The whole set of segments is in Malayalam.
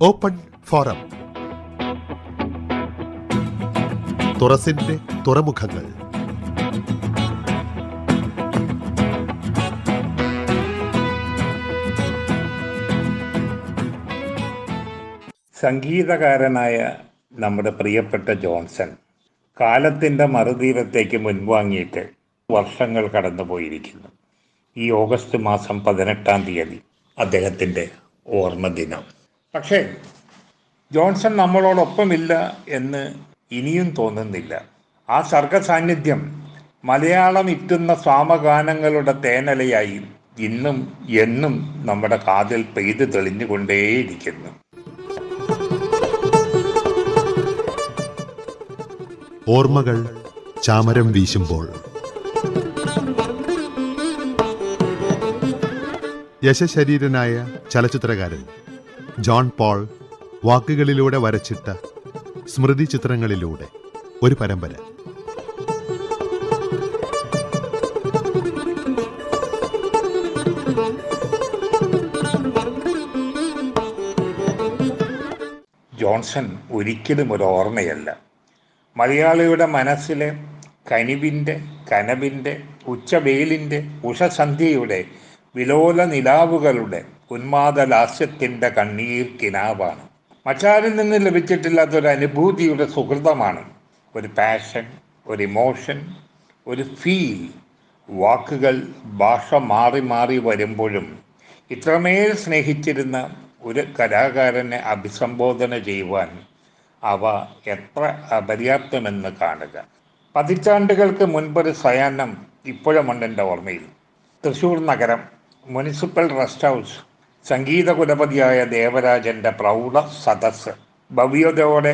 Open forum. തുറസിന്റെ തുറമുഖങ്ങൾ. സംഗീതകാരനായ നമ്മുടെ പ്രിയപ്പെട്ട ജോൺസൺ കാലത്തിൻ്റെ മറുതീരത്തേക്ക് മുൻവാങ്ങിയിട്ട് വർഷങ്ങൾ കടന്നുപോയിരിക്കുന്നു. ഈ ഓഗസ്റ്റ് മാസം 18 അദ്ദേഹത്തിൻ്റെ ഓർമ്മദിനം. പക്ഷേ ജോൺസൺ നമ്മളോടൊപ്പമില്ല എന്ന് ഇനിയും തോന്നുന്നില്ല. ആ സർഗസാന്നിധ്യം മലയാളം ഇറ്റുന്ന സാമഗാനങ്ങളുടെ തേനലയായി ഇന്നും എന്നും നമ്മുടെ കാതിൽ പെയ്തു തെളിഞ്ഞുകൊണ്ടേയിരിക്കുന്നു. ഓർമ്മകൾ ചാമരം വീശുമ്പോൾ. യശശരീരനായ ചലച്ചിത്രകാരൻ ജോൺ പോൾ വാക്കുകളിലൂടെ വരച്ചിട്ട സ്മൃതി ചിത്രങ്ങളിലൂടെ ഒരു പരമ്പര. ജോൺസൺ ഒരിക്കലും ഒരു ഓർമ്മയല്ല. മലയാളിയുടെ മനസ്സിലെ കനവിൻ്റെ ഉച്ചവെയിലിൻ്റെ ഉഷസന്ധ്യയുടെ വിലോല നിലാവുകളുടെ ഉന്മാദലാസ്യത്തിൻ്റെ കണ്ണീർ കിനാവാണ്. മറ്റാരിൽ നിന്ന് ലഭിച്ചിട്ടില്ലാത്തൊരു അനുഭൂതിയുടെ സുഹൃതമാണ്. ഒരു പാഷൻ, ഒരു ഇമോഷൻ, ഒരു ഫീൽ. വാക്കുകൾ ഭാഷ മാറി മാറി വരുമ്പോഴും ഇത്രമേൽ സ്നേഹിച്ചിരുന്ന ഒരു കലാകാരനെ അഭിസംബോധന ചെയ്യുവാൻ അവ എത്ര അപര്യാപ്തമെന്ന് കാണുക. പതിറ്റാണ്ടുകൾക്ക് മുൻപൊരു സയാനം ഇപ്പോഴുമുണ്ട് എൻ്റെ ഓർമ്മയിൽ. തൃശ്ശൂർ നഗരം മുനിസിപ്പൽ റെസ്റ്റ് ഹൗസ് സംഗീത കുലപതിയായ ദേവരാജൻ്റെ പ്രൗഢ സദസ്സ്. ഭവ്യതയോടെ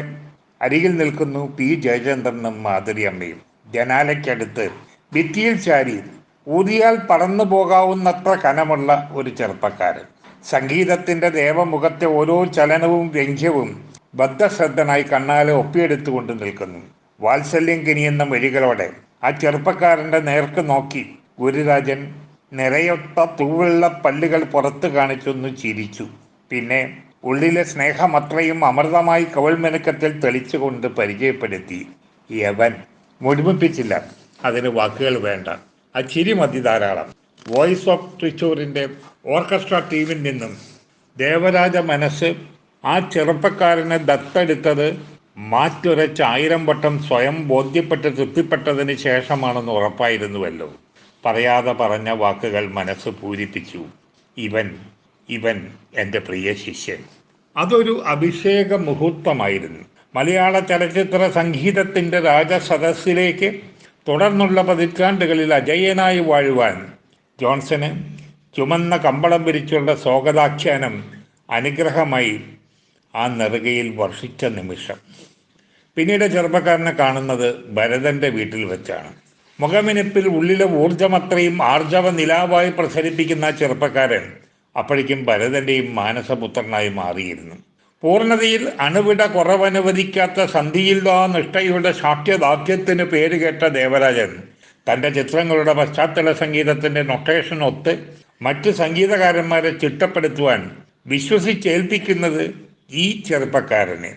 അരികിൽ നിൽക്കുന്നു പി ജയചന്ദ്രനും മാധുരി അമ്മയും. ജനാലയ്ക്കടുത്ത് ഭിത്തിയിൽ ചാരി ഊതിയാൽ പറന്നു പോകാവുന്നത്ര കനമുള്ള ഒരു ചെറുപ്പക്കാരൻ. സംഗീതത്തിൻ്റെ ദേവമുഖത്തെ ഓരോ ചലനവും വ്യംഗ്യവും ബദ്ധശ്രദ്ധനായി കണ്ണാലെ ഒപ്പിയെടുത്തുകൊണ്ട് നിൽക്കുന്നു. വാത്സല്യം കിനിയുന്ന വഴികളോടെ ആ ചെറുപ്പക്കാരൻ്റെ നേർക്ക് നോക്കി ഗുരുരാജൻ നിറയൊത്ത തൂവെള്ള പല്ലുകൾ പുറത്ത് കാണിച്ചൊന്ന് ചിരിച്ചു. പിന്നെ ഉള്ളിലെ സ്നേഹമത്രയും അമൃതമായി കവൾമെനുക്കത്തിൽ തെളിച്ചുകൊണ്ട് പരിചയപ്പെടുത്തി. യവൻ മുഴുമിപ്പിച്ചില്ല, അതിന് വാക്കുകൾ വേണ്ട. ആ ചിരി മതി ധാരാളം. വോയിസ് ഓഫ് തൃശ്ശൂരിൻ്റെ ഓർക്കസ്ട്ര ടീമിൽ നിന്നും ദേവരാജ മനസ്സ് ആ ചെറുപ്പക്കാരനെ ദത്തെടുത്തത് മാറ്റുരച്ച് 1000 വട്ടം സ്വയം ബോധ്യപ്പെട്ട് തൃപ്തിപ്പെട്ടതിന് ശേഷമാണെന്ന് ഉറപ്പായിരുന്നുവല്ലോ. പറയാതെ പറഞ്ഞ വാക്കുകൾ മനസ്സ് പൂരിപ്പിച്ചു. ഇവൻ എൻ്റെ പ്രിയ ശിഷ്യൻ. അതൊരു അഭിഷേക മുഹൂർത്തമായിരുന്നു. മലയാള ചലച്ചിത്ര സംഗീതത്തിൻ്റെ രാജസദസ്സിലേക്ക് തുടർന്നുള്ള പതിറ്റാണ്ടുകളിൽ അജയ്യനായി വാഴുവാൻ ജോൺസന് ചുമന്ന കമ്പളം വിരിച്ചുള്ള സ്വാഗതാഖ്യാനം അനുഗ്രഹമായി ആ നെറുകയിൽ വർഷിച്ച നിമിഷം. പിന്നീട് ചെറുപ്പക്കാരനെ കാണുന്നത് ഭരതൻ്റെ വീട്ടിൽ വെച്ചാണ്. മുഖമിനിപ്പിൽ ഉള്ളിലെ ഊർജമത്രയും ആർജവ നിലാവായി പ്രസരിപ്പിക്കുന്ന ചെറുപ്പക്കാരൻ അപ്പോഴേക്കും ഭരതൻ്റെയും മാനസപുത്രനായി മാറിയിരുന്നു. പൂർണ്ണതയിൽ അണുവിട കുറവനുവദിക്കാത്ത സന്ധിയില്ലാ നിഷ്ഠയുടെ ശാക്യദാർഢ്യത്തിന് പേരുകേട്ട ദേവരാജൻ തൻ്റെ ചിത്രങ്ങളുടെ പശ്ചാത്തല സംഗീതത്തിൻ്റെ നൊട്ടേഷൻ ഒത്ത് മറ്റ് സംഗീതകാരന്മാരെ ചിട്ടപ്പെടുത്തുവാൻ വിശ്വസിച്ചേൽപ്പിക്കുന്നത് ഈ ചെറുപ്പക്കാരന്.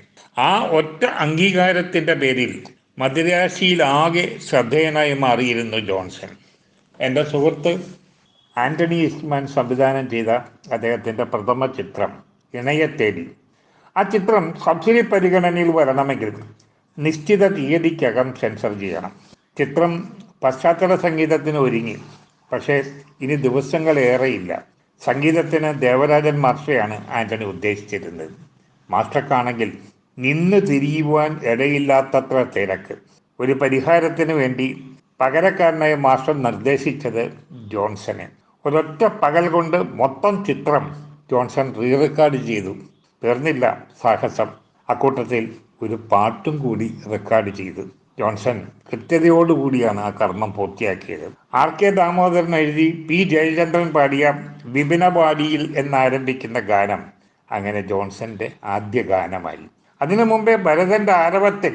ആ ഒറ്റ അംഗീകാരത്തിൻ്റെ പേരിൽ മദിരാശിയിലാകെ ശ്രദ്ധേയനായി മാറിയിരുന്നു ജോൺസൺ. എൻ്റെ സുഹൃത്ത് ആൻ്റണി ഈസ്റ്റ്മാൻ സംവിധാനം ചെയ്ത അദ്ദേഹത്തിൻ്റെ പ്രഥമ ചിത്രം ഇണയത്തേടി. ആ ചിത്രം സബ്സിഡി പരിഗണനയിൽ വരണമെങ്കിൽ നിശ്ചിത തീയതിക്കകം സെൻസർ ചെയ്യണം. ചിത്രം പശ്ചാത്തല സംഗീതത്തിന് ഒരുങ്ങി. പക്ഷേ ഇനി ദിവസങ്ങളേറെയില്ല. സംഗീതത്തിന് ദേവരാജൻ മാസ്റ്ററെയാണ് ആൻ്റണി ഉദ്ദേശിച്ചിരുന്നത്. മാസ്റ്റർക്കാണെങ്കിൽ നിന്ന് തിരിയുവാൻ ഇടയില്ലാത്തത്ര തിരക്ക്. ഒരു പരിഹാരത്തിന് വേണ്ടി പകരക്കാരനായ മാസ്റ്റർ നിർദ്ദേശിച്ചത് ജോൺസനെ. ഒരൊറ്റ പകൽ കൊണ്ട് മൊത്തം ചിത്രം ജോൺസൺ റീറെക്കോർഡ് ചെയ്തു. തീർന്നില്ല സാഹസം, അക്കൂട്ടത്തിൽ ഒരു പാട്ടും കൂടി റെക്കോർഡ് ചെയ്തു. ജോൺസൺ കൃത്യതയോടുകൂടിയാണ് ആ കർമ്മം പൂർത്തിയാക്കിയത്. RK ദാമോദരൻ എഴുതി പി ജയചന്ദ്രൻ പാടിയ വിപിനപാടിയിൽ എന്നാരംഭിക്കുന്ന ഗാനം അങ്ങനെ ജോൺസന്റെ ആദ്യ ഗാനമായി. അതിനു മുമ്പേ ഭരതന്റെ ആരവത്തിൽ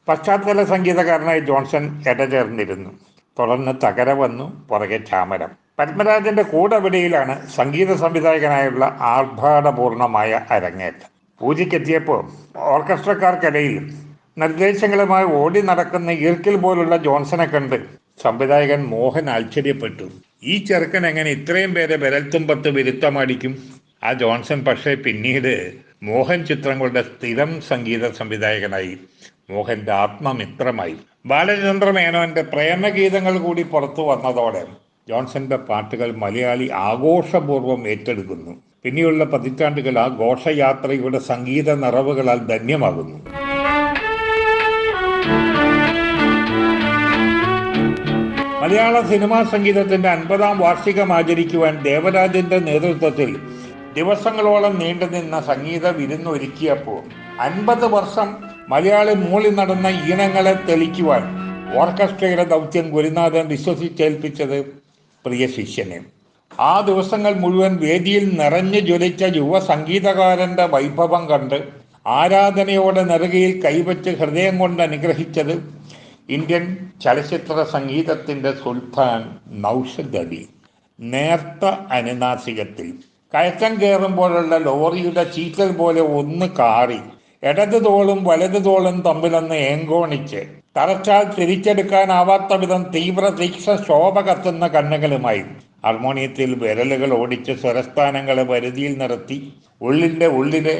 പശ്ചാത്തല സംഗീതകാരനായ ജോൺസൺ ഇടചേർന്നിരുന്നു. തുടർന്ന് തകര വന്നു, പുറകെ ചാമരം. പത്മരാജന്റെ കൂടവിടയിലാണ് സംഗീത സംവിധായകനായുള്ള ആർഭാടപൂർണമായ അരങ്ങേറ്റം. പൂജയ്ക്കെത്തിയപ്പോൾ ഓർക്കസ്ട്രക്കാർക്കിടയിൽ നിർദ്ദേശങ്ങളുമായി ഓടി നടക്കുന്ന ഈർക്കിൽ പോലുള്ള ജോൺസനെ കണ്ട് സംവിധായകൻ മോഹൻ ആശ്ചര്യപ്പെട്ടു. ഈ ചെറുക്കൻ എങ്ങനെ ഇത്രയും പേരെ വിരൽത്തുമ്പത്ത് വിരുത്തമടിക്കും? ആ ജോൺസൺ പക്ഷേ പിന്നീട് മോഹൻ ചിത്രങ്ങളുടെ സ്ഥിരം സംഗീത സംവിധായകനായി, മോഹന്റെ ആത്മമിത്രമായി. ബാലചന്ദ്ര മേനോന്റെ പ്രേമഗീതങ്ങൾ കൂടി പുറത്തു വന്നതോടെ ജോൺസന്റെ പാട്ടുകൾ മലയാളി ആഘോഷപൂർവ്വം ഏറ്റെടുക്കുന്നു. പിന്നെയുള്ള പതിറ്റാണ്ടുകൾ ആ ഘോഷയാത്രയുടെ സംഗീത നിറവുകളാൽ ധന്യമാകുന്നു. മലയാള സിനിമാ സംഗീതത്തിന്റെ 50-ാം വാർഷികം ആചരിക്കുവാൻ ദേവരാജന്റെ നേതൃത്വത്തിൽ ദിവസങ്ങളോളം നീണ്ടുനിന്ന സംഗീത വിരുന്നൊരുക്കിയപ്പോൾ 50 വർഷം മലയാളി മൂളി നടന്ന ഈണങ്ങളെ തെളിക്കുവാൻ ഓർക്കസ്ട്രയുടെ ദൗത്യം ഗുരുനാഥൻ വിശ്വസിച്ചേൽപ്പിച്ചത് പ്രിയ ശിഷ്യനെ. ആ ദിവസങ്ങൾ മുഴുവൻ വേദിയിൽ നിറഞ്ഞു ജ്വലിച്ച യുവ സംഗീതകാരന്റെ വൈഭവം കണ്ട് ആരാധനയോടെ നെറുകയിൽ കൈവച്ച് ഹൃദയം കൊണ്ട് അനുഗ്രഹിച്ചത് ഇന്ത്യൻ ചലച്ചിത്ര സംഗീതത്തിന്റെ സുൽത്താൻ നൗഷദ് അലി. നേർത്ത അനുനാസികത്തിൽ കയറ്റം കയറുമ്പോഴുള്ള ലോറിയുടെ ചീറ്റൽ പോലെ ഒന്ന് കാറി ഇടതു തോളും വലതു തോളും തമ്മിലൊന്ന് ഏങ്കോണിച്ച് തറച്ചാൽ തിരിച്ചെടുക്കാനാവാത്ത വിധം തീവ്ര തീക്ഷ ശോഭ കത്തുന്ന കണ്ണുകളുമായി ഹാർമോണിയത്തിൽ വിരലുകൾ ഓടിച്ച് സ്വരസ്ഥാനങ്ങളെ വരുതിയിൽ നിർത്തി ഉള്ളിലെ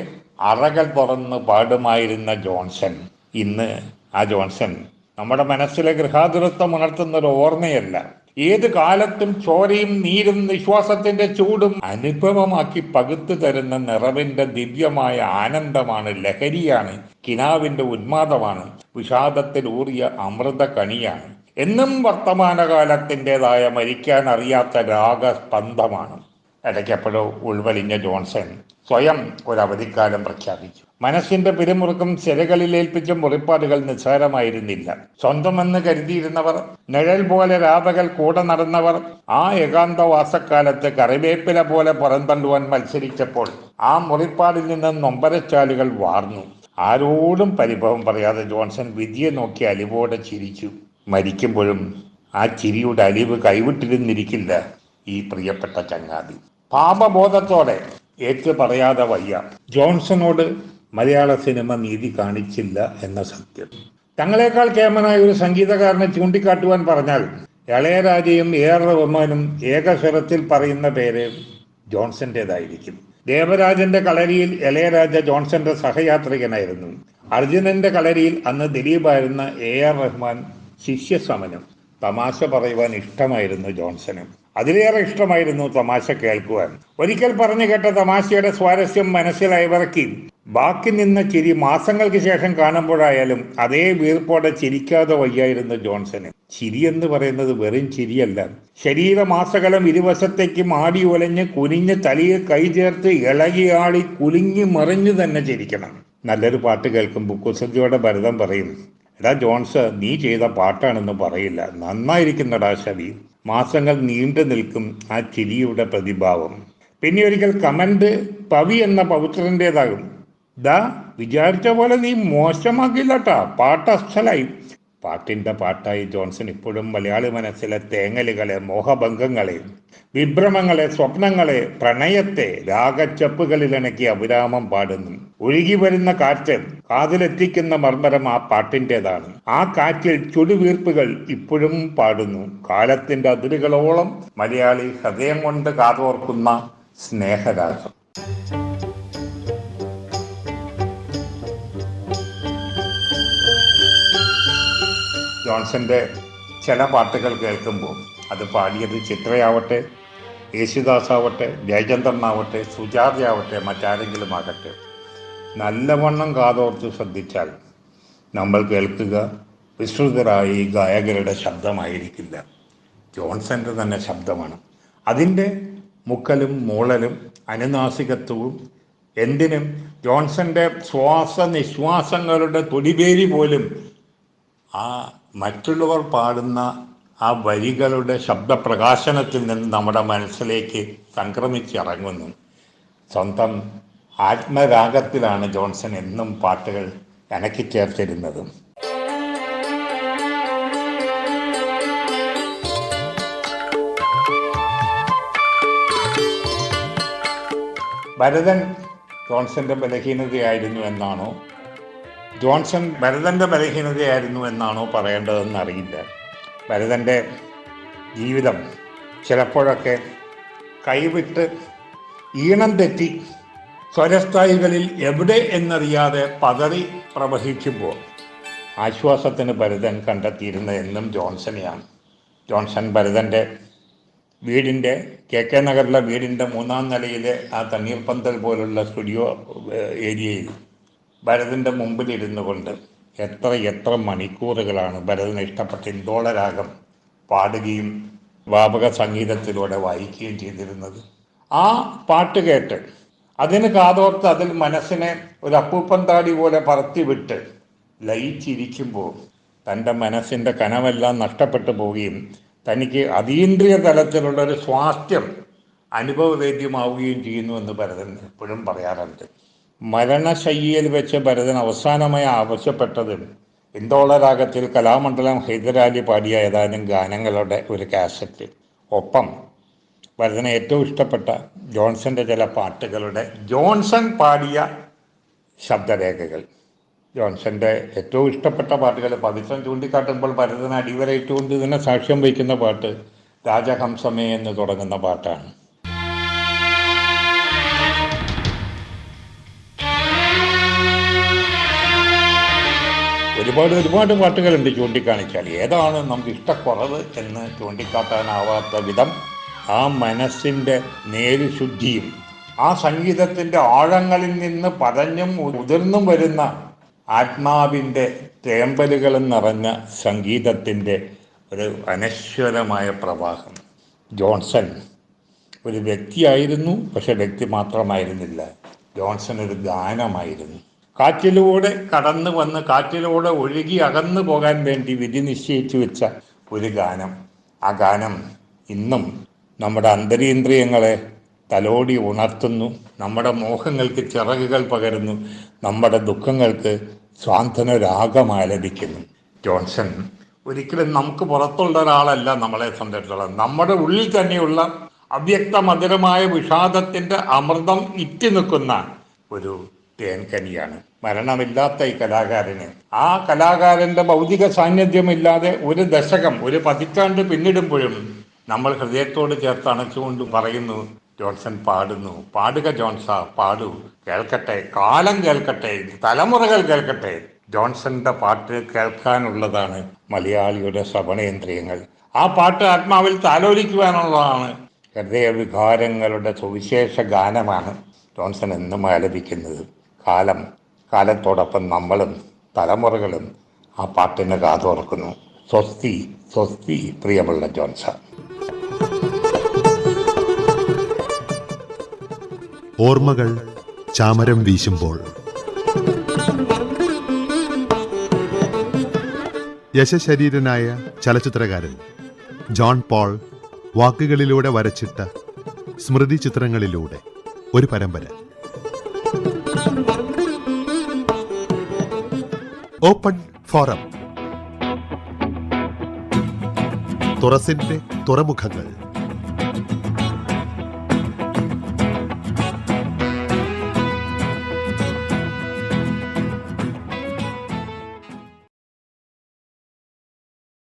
അറകൾ തുറന്ന് പാടുമായിരുന്ന ജോൺസൺ. ഇന്ന് ആ ജോൺസൺ നമ്മുടെ മനസ്സിലെ ഗൃഹാതുരത്വം ഉണർത്തുന്ന ഒരു ഓർമ്മയല്ല. ഏത് കാലത്തും ചോരയും നീരും വിശ്വാസത്തിന്റെ ചൂടും അനുഭവമാക്കി പകുത്തു തരുന്ന നിറവിന്റെ ദിവ്യമായ ആനന്ദമാണ്, ലഹരിയാണ്, കിനാവിന്റെ ഉന്മാദമാണ്, വിഷാദത്തിൽ ഊറിയ അമൃത കണിയാണ്, എന്നും വർത്തമാനകാലത്തിൻ്റെതായ മരിക്കാൻ അറിയാത്ത രാഗസ്പന്ദമാണ്. ഇടയ്ക്കെപ്പോഴോ ഉൾവലിഞ്ഞ ജോൺസൺ സ്വയം ഒരു അവധിക്കാലം പ്രഖ്യാപിച്ചു. മനസ്സിന്റെ പിരിമുറുക്കം സിരകളിലേൽപ്പിച്ച മുറിപ്പാടുകൾ നിസ്സാരമായിരുന്നില്ല. സ്വന്തമെന്ന് കരുതിയിരുന്നവർ, നിഴൽ പോലെ രാപകൽ കൂടെ നടന്നവർ ആ ഏകാന്തവാസക്കാലത്ത് കറിവേപ്പില പോലെ പുറന്തള്ളുവാൻ മത്സരിച്ചപ്പോൾ ആ മുറിപ്പാടിൽ നിന്ന് നൊമ്പരച്ചാലുകൾ വാർന്നു. ആരോടും പരിഭവം പറയാതെ ജോൺസൺ വിധിയെ നോക്കി അലിവോടെ ചിരിച്ചു. മരിക്കുമ്പോഴും ആ ചിരിയുടെ അലിവ് കൈവിട്ടിരുന്നിരിക്കില്ല ഈ പ്രിയപ്പെട്ട ചങ്ങാതി. പാപബോധത്തോടെ ഏറ്റു പറയാതെ വയ്യ, ജോൺസണോട് മലയാള സിനിമ നീതി കാണിച്ചില്ല എന്ന സത്യം. തങ്ങളെക്കാൾ കേമനായ ഒരു സംഗീതകാരനെ ചൂണ്ടിക്കാട്ടുവാൻ പറഞ്ഞാൽ ഇളയരാജയും AR റഹ്മാനും ഏകസ്വരത്തിൽ പറയുന്ന പേര് ജോൺസന്റേതായിരിക്കും. ദേവരാജന്റെ കളരിയിൽ ഇളയരാജ ജോൺസന്റെ സഹയാത്രികനായിരുന്നു. അർജുനന്റെ കളരിയിൽ അന്ന് ദിലീപായിരുന്ന AR റഹ്മാൻ ശിഷ്യസമനം. തമാശ പറയുവാൻ ഇഷ്ടമായിരുന്നു ജോൺസന്. അതിലേറെ ഇഷ്ടമായിരുന്നു തമാശ കേൾക്കുവാൻ. ഒരിക്കൽ പറഞ്ഞു കേട്ട തമാശയുടെ സ്വാരസ്യം മനസ്സിലായവർക്ക് ബാക്കി നിന്ന ചിരി മാസങ്ങൾക്ക് ശേഷം കാണുമ്പോഴായാലും അതേ വീർപ്പോടെ ചിരിക്കാതെ വയ്യായിരുന്നു ജോൺസന്. ചിരി എന്ന് പറയുന്നത് വെറും ചിരിയല്ല. ശരീരമാസകലം ഇരുവശത്തേക്കും ആടി ഒലഞ്ഞ് കുനിഞ്ഞ് തലയിൽ കൈ ചേർത്ത് ഇളകിയാടി കുലുങ്ങി മറിഞ്ഞു തന്നെ ചിരിക്കണം. നല്ലൊരു പാട്ട് കേൾക്കുമ്പോൾ കുസൃതിയോടെ ഭരതം പറയും, എടാ ജോൺസ്, നീ ചെയ്ത പാട്ടാണെന്ന് പറയില്ല, നന്നായിരിക്കുന്നടാ ശവി. മാസങ്ങൾ നീണ്ടു നിൽക്കും ആ ചിരിയുടെ പ്രതിഭാവം. പിന്നെ ഒരിക്കൽ കമന്റ് പവി എന്ന പവിത്രൻ്റെതാകും, ദാ വിചാരിച്ച പോലെ നീ മോശമാക്കില്ലട്ടാ, പാട്ട് അസ്ഥലായി. പാട്ടിൻ്റെ പാട്ടായി ജോൺസൺ ഇപ്പോഴും മലയാളി മനസ്സിലെ തേങ്ങലുകളെ, മോഹഭംഗങ്ങളെ, വിഭ്രമങ്ങളെ, സ്വപ്നങ്ങളെ, പ്രണയത്തെ രാഗച്ചപ്പുകളിലിണക്കി അവിരാമം പാടുന്നു. ഒഴുകി വരുന്ന കാറ്റ് കാതിലെത്തിക്കുന്ന മർമ്മരം ആ പാട്ടിൻ്റെതാണ്. ആ കാറ്റിൽ ചുടുവീർപ്പുകൾ ഇപ്പോഴും പാടുന്നു. കാലത്തിന്റെ അതിരുകളോളം മലയാളി ഹൃദയം കൊണ്ട് കാതോർക്കുന്ന സ്നേഹരാഗം. ജോൺസന്റെ ചില പാട്ടുകൾ കേൾക്കുമ്പോൾ അത് പാടിയത് ചിത്രയാവട്ടെ, യേശുദാസാവട്ടെ, ജയചന്ദ്രനാവട്ടെ, സുജാതയാവട്ടെ, മറ്റാരെങ്കിലും ആകട്ടെ, നല്ലവണ്ണം കാതോർത്ത് ശ്രദ്ധിച്ചാൽ നമ്മൾ കേൾക്കുക വിശ്രുതരായ ഈ ഗായകരുടെ ശബ്ദമായിരിക്കില്ല, ജോൺസന്റെ തന്നെ ശബ്ദമാണ്. അതിൻ്റെ മുക്കലും മൂളലും അനുനാസികത്വവും എന്തിനും ജോൺസന്റെ ശ്വാസനിശ്വാസങ്ങളുടെ തൊടിവേരി പോലും ആ മറ്റുള്ളവർ പാടുന്ന ആ വരികളുടെ ശബ്ദപ്രകാശനത്തിൽ നിന്ന് നമ്മുടെ മനസ്സിലേക്ക് സംക്രമിച്ചിറങ്ങുന്നു. സ്വന്തം ആത്മരാഗത്തിലാണ് ജോൺസൺ എന്നും പാട്ടുകൾ ഇണക്കിച്ചേർത്തിരുന്നതും. ഭരതൻ ജോൺസന്റെ ബലഹീനതയായിരുന്നു എന്നാണോ, ജോൺസൺ ഭരതന്റെ ബലഹീനതയായിരുന്നു എന്നാണോ പറയേണ്ടതെന്ന് അറിയില്ല. ഭരതന്റെ ജീവിതം ചിലപ്പോഴൊക്കെ കൈവിട്ട് ഈണം തെറ്റി സ്വരസ്ഥായികളിൽ എവിടെ എന്നറിയാതെ പതറി പ്രവഹിക്കുമ്പോൾ ആശ്വാസത്തിന് ഭരതൻ കണ്ടെത്തിയിരുന്നത് എന്നും ജോൺസനെയാണ്. ജോൺസൺ ഭരതൻ്റെ വീടിൻ്റെ KK നഗറിലെ വീടിൻ്റെ 3-ാം നിലയിലെ ആ തണ്ണീർപ്പന്തൽ പോലുള്ള സ്റ്റുഡിയോ ഏരിയയിൽ ഭരതൻ്റെ മുമ്പിലിരുന്നു കൊണ്ട് എത്ര മണിക്കൂറുകളാണ് ഭരതന് ഇഷ്ടപ്പെട്ട ഇന്തോളരാഗം പാടുകയും വാപക സംഗീതത്തിലൂടെ വായിക്കുകയും ചെയ്തിരുന്നത്. ആ പാട്ട് കേട്ട് അതിന് കാതോർത്ത് അതിൽ മനസ്സിനെ ഒരു അപ്പൂപ്പൻ താടി പോലെ പറത്തിവിട്ട് ലയിച്ചിരിക്കുമ്പോൾ തൻ്റെ മനസ്സിൻ്റെ കനമെല്ലാം നഷ്ടപ്പെട്ടു പോവുകയും തനിക്ക് അതീന്ദ്രിയ തലത്തിലുള്ളൊരു സ്വാസ്ഥ്യം അനുഭവവേദ്യമാവുകയും ചെയ്യുന്നുവെന്ന് ഭരതൻ എപ്പോഴും പറയാറുണ്ട്. മരണശയ്യയിൽ വെച്ച് ഭരതൻ അവസാനമായി ആവശ്യപ്പെട്ടത് ഇന്തോളരാഗത്തിൽ കലാമണ്ഡലം ഹൈദരാലി പാടിയ ഏതാനും ഗാനങ്ങളുടെ ഒരു കാസറ്റ്, ഒപ്പം ഭരതന് ഏറ്റവും ഇഷ്ടപ്പെട്ട ജോൺസന്റെ ചില പാട്ടുകളുടെ ജോൺസൺ പാടിയ ശബ്ദരേഖകൾ. ജോൺസന്റെ ഏറ്റവും ഇഷ്ടപ്പെട്ട പാട്ടുകൾ പവിത്രം ചൂണ്ടിക്കാട്ടുമ്പോൾ ഭരതന് അടിവരയിട്ടുകൊണ്ട് ഇതിനെ സാക്ഷ്യം വഹിക്കുന്ന പാട്ട് രാജഹംസമേ എന്ന് തുടങ്ങുന്ന പാട്ടാണ്. ഒരുപാട് പാട്ടുകളുണ്ട് ചൂണ്ടിക്കാണിച്ചാൽ. ഏതാണ് നമുക്ക് ഇഷ്ടക്കുറവ് എന്ന് ചൂണ്ടിക്കാട്ടാനാവാത്ത വിധം ആ മനസ്സിൻ്റെ നേരുശുദ്ധിയും ആ സംഗീതത്തിൻ്റെ ആഴങ്ങളിൽ നിന്ന് പതഞ്ഞും ഉതിർന്നും വരുന്ന ആത്മാവിൻ്റെ തേമ്പലുകളും നിറഞ്ഞ സംഗീതത്തിൻ്റെ ഒരു അനശ്വരമായ പ്രവാഹം. ജോൺസൺ ഒരു വ്യക്തിയായിരുന്നു, പക്ഷെ വ്യക്തി മാത്രമായിരുന്നില്ല. ജോൺസൺ ഒരു ഗാനമായിരുന്നു. കാറ്റിലൂടെ കടന്നു വന്ന് കാറ്റിലൂടെ ഒഴുകി അകന്നു പോകാൻ വേണ്ടി വിധി നിശ്ചയിച്ചു വെച്ച ഒരു ഗാനം. ആ ഗാനം ഇന്നും നമ്മുടെ അന്തരീന്ദ്രിയങ്ങളെ തലോടി ഉണർത്തുന്നു, നമ്മുടെ മോഹങ്ങൾക്ക് ചിറകുകൾ പകരുന്നു, നമ്മുടെ ദുഃഖങ്ങൾക്ക് സ്വാന്തനരാഗമാലപിക്കുന്നു. ജോൺസൺ ഒരിക്കലും നമുക്ക് പുറത്തുള്ള ഒരാളല്ല. നമ്മളെ സംബന്ധിച്ചിടത്തോളം നമ്മുടെ ഉള്ളിൽ തന്നെയുള്ള അവ്യക്ത മധുരമായ വിഷാദത്തിൻ്റെ അമൃതം ഇറ്റി നിൽക്കുന്ന ഒരു തേൻകനിയാണ്. മരണമില്ലാത്ത ഈ കലാകാരന്, ആ കലാകാരൻ്റെ ഭൗതിക സാന്നിധ്യമില്ലാതെ ഒരു ദശകം, ഒരു പതിറ്റാണ്ട് പിന്നിടുമ്പോഴും നമ്മൾ ഹൃദയത്തോട് ചേർത്ത് അണച്ചുകൊണ്ട് പറയുന്നു, ജോൺസൺ പാടുന്നു. പാടുക ജോൺസ, പാടൂ, കേൾക്കട്ടെ, കാലം കേൾക്കട്ടെ, തലമുറകൾ കേൾക്കട്ടെ. ജോൺസന്റെ പാട്ട് കേൾക്കാനുള്ളതാണ് മലയാളിയുടെ ശ്രവണേന്ദ്രിയങ്ങൾ. ആ പാട്ട് ആത്മാവിൽ താലോലിക്കുവാനുള്ളതാണ്. ഹൃദയവികാരങ്ങളുടെ സുവിശേഷ ഗാനമാണ് ജോൺസൺ എന്നും ആലപിക്കുന്നത്. കാലത്തോടൊപ്പം നമ്മളും തലമുറകളും ആ പാട്ടിന് കാതോർക്കുന്നു. സ്വസ്തി സ്വസ്തി പ്രിയമുള്ള ജോൺസൺ. ഓർമ്മകൾ ചാമരം വീശുമ്പോൾ. യശശരീരനായ ചലച്ചിത്രകാരൻ ജോൺ പോൾ വാക്കുകളിലൂടെ വരച്ചിട്ട സ്മൃതി ചിത്രങ്ങളിലൂടെ ഒരു പരമ്പര. Open forum. തുറസിന്റെ തുറമുഖങ്ങൾ.